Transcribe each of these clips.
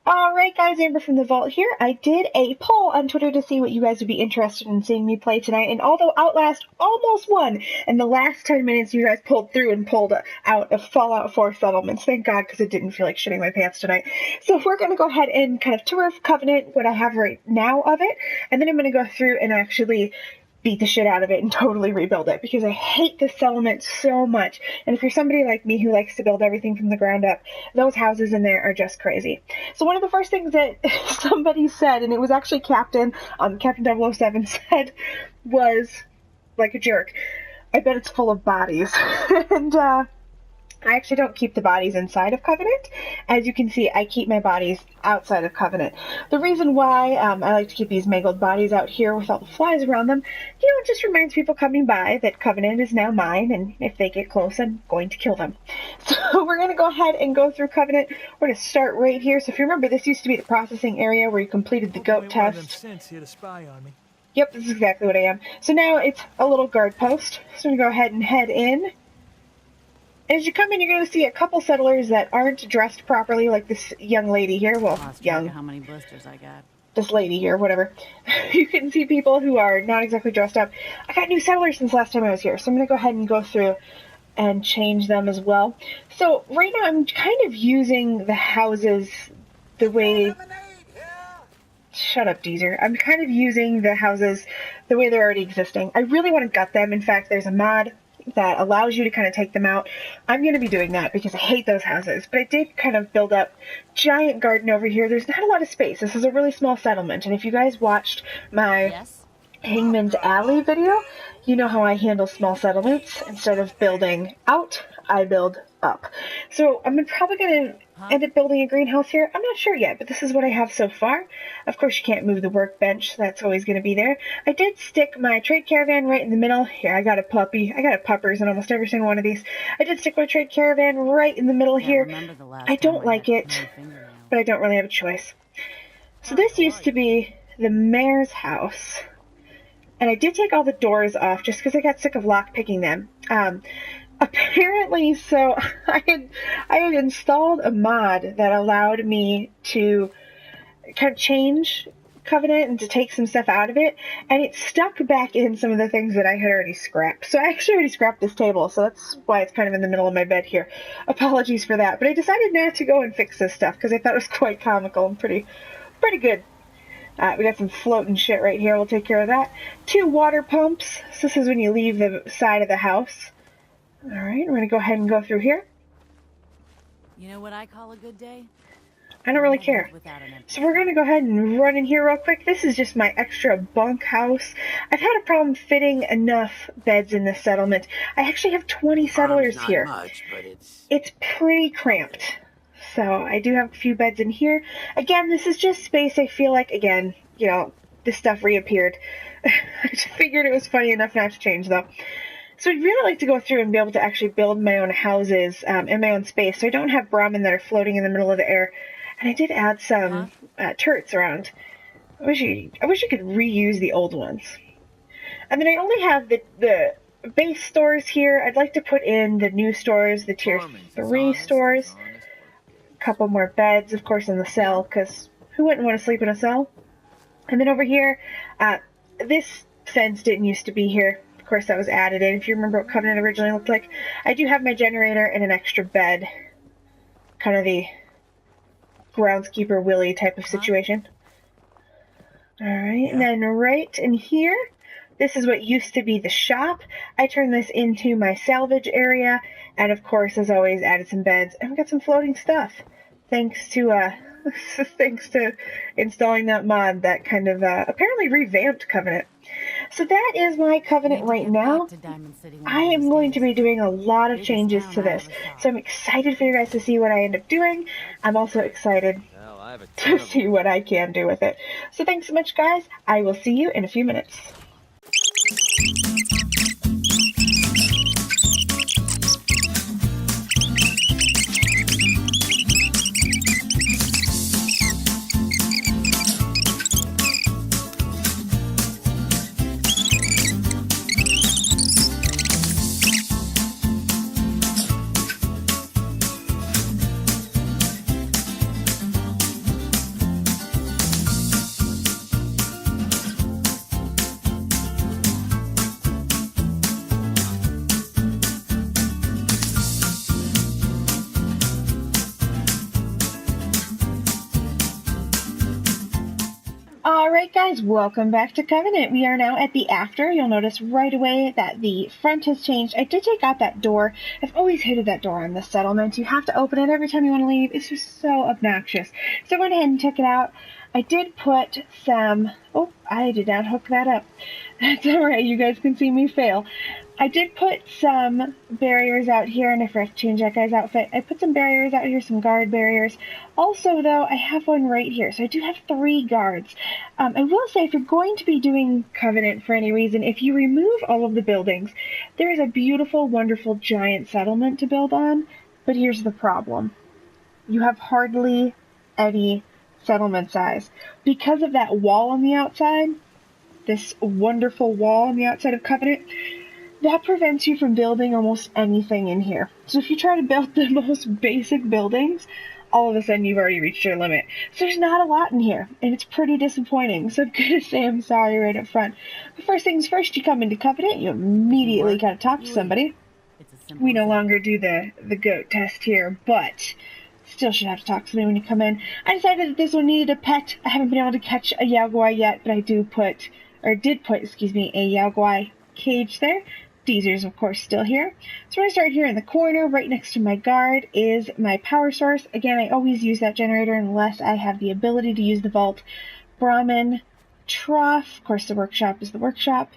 Alright guys, Amber from the Vault here. I did a poll on Twitter to see what you guys would be interested in seeing me play tonight, and although Outlast almost won, in the last 10 minutes you guys pulled through and pulled out of Fallout 4 Settlements. Thank God, because it didn't feel like shitting my pants tonight. So we're going to go ahead and kind of tour Covenant, what I have right now of it, and then I'm going to go through and actually beat the shit out of it and totally rebuild it, because I hate this settlement so much. And if you're somebody like me who likes to build everything from the ground up, those houses in there are just crazy. So one of the first things that somebody said, and it was actually Captain 007 said, was, like a jerk, I bet it's full of bodies. And I actually don't keep the bodies inside of Covenant. As you can see, I keep my bodies outside of Covenant. The reason why I like to keep these mangled bodies out here with all the flies around them, it just reminds people coming by that Covenant is now mine, and if they get close, I'm going to kill them. So we're going to go ahead and go through Covenant. We're going to start right here. So if you remember, this used to be the processing area where you completed the goat test. Yep, this is exactly what I am. So now it's a little guard post. So I'm going to go ahead and head in. As you come in, you're going to see a couple settlers that aren't dressed properly, like this young lady here. Well, young. How many blisters I got? This lady here, whatever. You can see people who are not exactly dressed up. I got new settlers since last time I was here, so I'm going to go ahead and go through and change them as well. So right now, I'm kind of using the houses the way... Shut up, Deezer. I'm kind of using the houses the way they're already existing. I really want to gut them. In fact, there's a mod that allows you to kind of take them out. I'm going to be doing that because I hate those houses. But I did kind of build up giant garden over here. There's not a lot of space. This is a really small settlement. And if you guys watched my Hangman's Alley video, you know how I handle small settlements. Instead of building out, I build up. So I'm probably going to end up building a greenhouse here. I'm not sure yet, but this is what I have so far. Of course, you can't move the workbench. So that's always going to be there. I did stick my trade caravan right in the middle. Here, I got a puppy. I got a puppers in almost every single one of these. I did stick my trade caravan right in the middle here. I don't like it, but I don't really have a choice. So this used to be the mayor's house. And I did take all the doors off just because I got sick of lockpicking them. Apparently, so I had installed a mod that allowed me to kind of change Covenant and to take some stuff out of it, and it stuck back in some of the things that I had already scrapped. So I actually already scrapped this table, so that's why it's kind of in the middle of my bed here. Apologies for that, but I decided not to go and fix this stuff because I thought it was quite comical and pretty good. We got some floating shit right here. We'll take care of that. 2 water pumps. So this is when you leave the side of the house. Alright, we're going to go ahead and go through here. You know what I call a good day? I don't really care. So we're going to go ahead and run in here real quick. This is just my extra bunk house. I've had a problem fitting enough beds in this settlement. I actually have 20 settlers here. Much, but it's pretty cramped. So I do have a few beds in here. Again, this is just space. I feel like, again, this stuff reappeared. I just figured it was funny enough not to change, though. So I'd really like to go through and be able to actually build my own houses in my own space, so I don't have Brahmin that are floating in the middle of the air. And I did add some turrets around. I wish you could reuse the old ones. And then I only have the base stores here. I'd like to put in the new stores, the tier 3 stores. A couple more beds, of course, in the cell, because who wouldn't want to sleep in a cell? And then over here, this fence didn't used to be here. Of course, that was added in. If you remember what Covenant originally looked like, I do have my generator and an extra bed. Kind of the groundskeeper Willie type of situation. Alright, and then right in here, this is what used to be the shop. I turned this into my salvage area, and of course, as always, added some beds, and we got some floating stuff. Thanks to installing that mod that kind of apparently revamped Covenant. So that is my Covenant right now. I am going to be doing a lot of changes to this, so I'm excited for you guys to see what I end up doing. I'm also excited to see what I can do with it. So thanks so much, guys. I will see you in a few minutes. Alright guys, welcome back to Covenant. We are now at the after. You'll notice right away that the front has changed. I did take out that door. I've always hated that door in this settlement. You have to open it every time you want to leave. It's just so obnoxious. So I went ahead and took it out. I did put some... Oh, I did not hook that up. That's alright, you guys can see me fail. I did put some barriers out here, and I forgot to change that guy's outfit. I put some barriers out here, some guard barriers. Also, though, I have one right here, so I do have 3 guards. I will say, if you're going to be doing Covenant for any reason, if you remove all of the buildings, there is a beautiful, wonderful, giant settlement to build on, but here's the problem. You have hardly any settlement size. Because of that wall on the outside, this wonderful wall on the outside of Covenant, that prevents you from building almost anything in here. So if you try to build the most basic buildings, all of a sudden you've already reached your limit. So there's not a lot in here, and it's pretty disappointing. So I'm going to say I'm sorry right up front. But first things first, you come into Covenant, you immediately got to talk to somebody. We no longer do the goat test here, but still should have to talk to somebody when you come in. I decided that this one needed a pet. I haven't been able to catch a Yaogwai yet, but I did put, a Yaogwai cage there. Deezer's, of course, still here. So we're going to start here in the corner. Right next to my guard is my power source. Again, I always use that generator unless I have the ability to use the vault. Brahmin trough. Of course, the workshop is the workshop.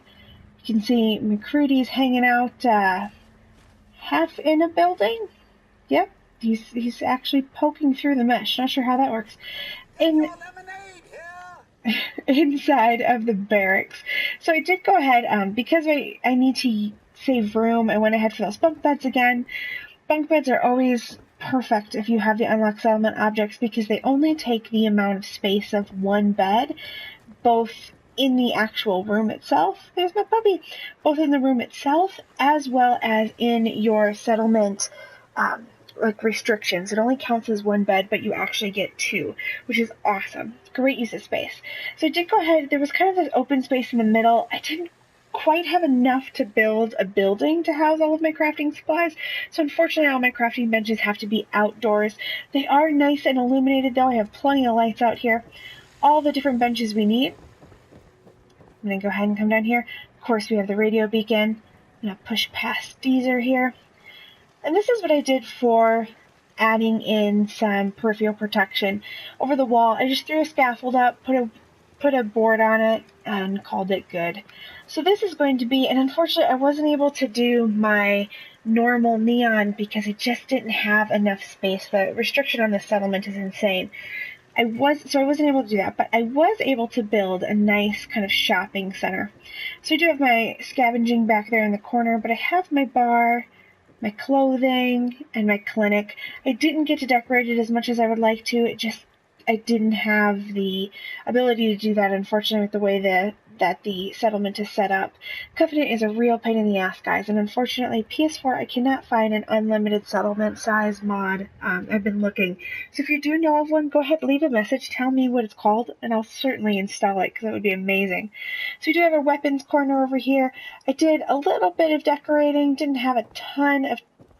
You can see McCrudy's hanging out half in a building. Yep, he's actually poking through the mesh. Not sure how that works. Inside of the barracks. So I did go ahead, because I need to save room, I went ahead for those bunk beds again. Bunk beds are always perfect if you have the unlocked settlement objects because they only take the amount of space of one bed, both in the actual room itself. There's my puppy. Both in the room itself as well as in your settlement restrictions. It only counts as one bed, but you actually get 2, which is awesome. Great use of space. So I did go ahead, there was kind of this open space in the middle. I didn't quite have enough to build a building to house all of my crafting supplies, so unfortunately all my crafting benches have to be outdoors. They are nice and illuminated though. I have plenty of lights out here. All the different benches we need. I'm going to go ahead and come down here. Of course we have the radio beacon. I'm going to push past Deezer here. And this is what I did for adding in some peripheral protection. Over the wall, I just threw a scaffold up, put a board on it, and called it good. So this is going to be, and unfortunately I wasn't able to do my normal neon because I just didn't have enough space. The restriction on this settlement is insane. I wasn't able to do that, but I was able to build a nice kind of shopping center. So I do have my scavenging back there in the corner, but I have my bar, my clothing, and my clinic. I didn't get to decorate it as much as I would like to. I didn't have the ability to do that, unfortunately, with the way that the settlement is set up. Covenant is a real pain in the ass, guys, and unfortunately, PS4, I cannot find an unlimited settlement size mod. I've been looking. So if you do know of one, go ahead, leave a message, tell me what it's called, and I'll certainly install it, because it would be amazing. So we do have a weapons corner over here. I did a little bit of decorating, didn't have a ton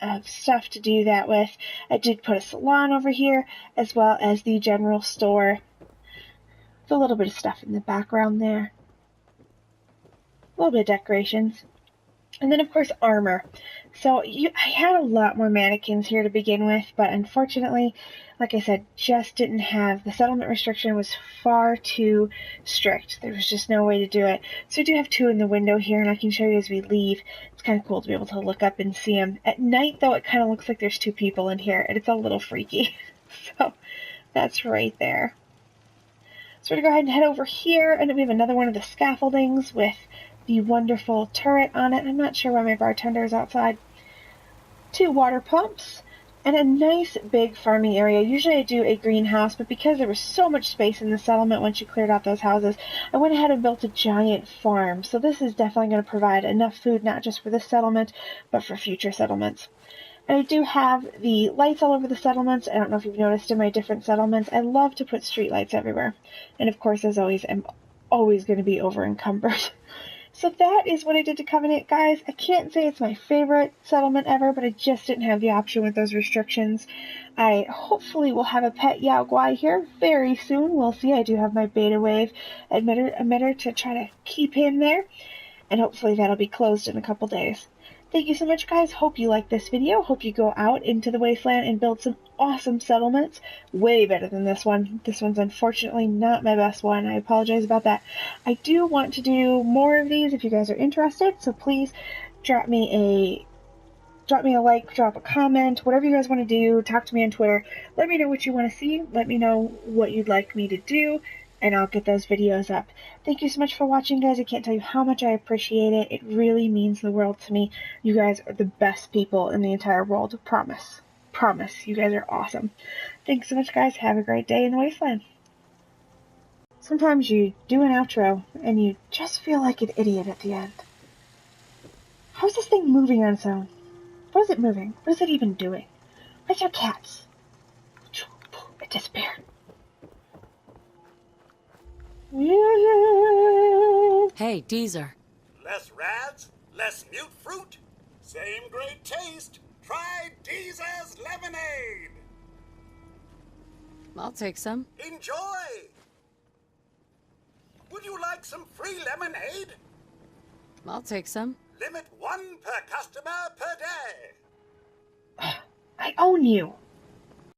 of stuff to do that with. I did put a salon over here, as well as the general store. With a little bit of stuff in the background there. A little bit of decorations. And then, of course, armor. So I had a lot more mannequins here to begin with, but unfortunately, like I said, just didn't have, the settlement restriction was far too strict. There was just no way to do it. So I do have 2 in the window here, and I can show you as we leave. It's kind of cool to be able to look up and see them. At night, though, it kind of looks like there's 2 people in here, and it's a little freaky. So that's right there. So we're going to go ahead and head over here, and we have another one of the scaffoldings with the wonderful turret on it. I'm not sure why my bartender is outside. 2 water pumps, and a nice big farming area. Usually I do a greenhouse, but because there was so much space in the settlement once you cleared out those houses, I went ahead and built a giant farm. So this is definitely going to provide enough food, not just for this settlement, but for future settlements. And I do have the lights all over the settlements. I don't know if you've noticed in my different settlements, I love to put street lights everywhere. And of course, as always, I'm always going to be over encumbered. So that is what I did to Covenant, guys. I can't say it's my favorite settlement ever, but I just didn't have the option with those restrictions. I hopefully will have a pet Yao Guai here very soon. We'll see. I do have my beta wave emitter to try to keep him there, and hopefully that'll be closed in a couple days. Thank you so much, guys. Hope you liked this video. Hope you go out into the wasteland and build some awesome settlements. Way better than this one. This one's unfortunately not my best one. I apologize about that. I do want to do more of these if you guys are interested, so please drop me a like, drop a comment, whatever you guys want to do. Talk to me on Twitter. Let me know what you want to see. Let me know what you'd like me to do, and I'll get those videos up. Thank you so much for watching, guys. I can't tell you how much I appreciate it. It really means the world to me. You guys are the best people in the entire world. Promise. Promise. You guys are awesome. Thanks so much, guys. Have a great day in the wasteland. Sometimes you do an outro, and you just feel like an idiot at the end. How's this thing moving on its own? What is it moving? What is it even doing? Where's your cats? It disappeared. Hey, Deezer. Less rads, less mute fruit, same great taste. Try Deezer's lemonade. I'll take some. Enjoy. Would you like some free lemonade? I'll take some. Limit 1 per customer per day. I own you.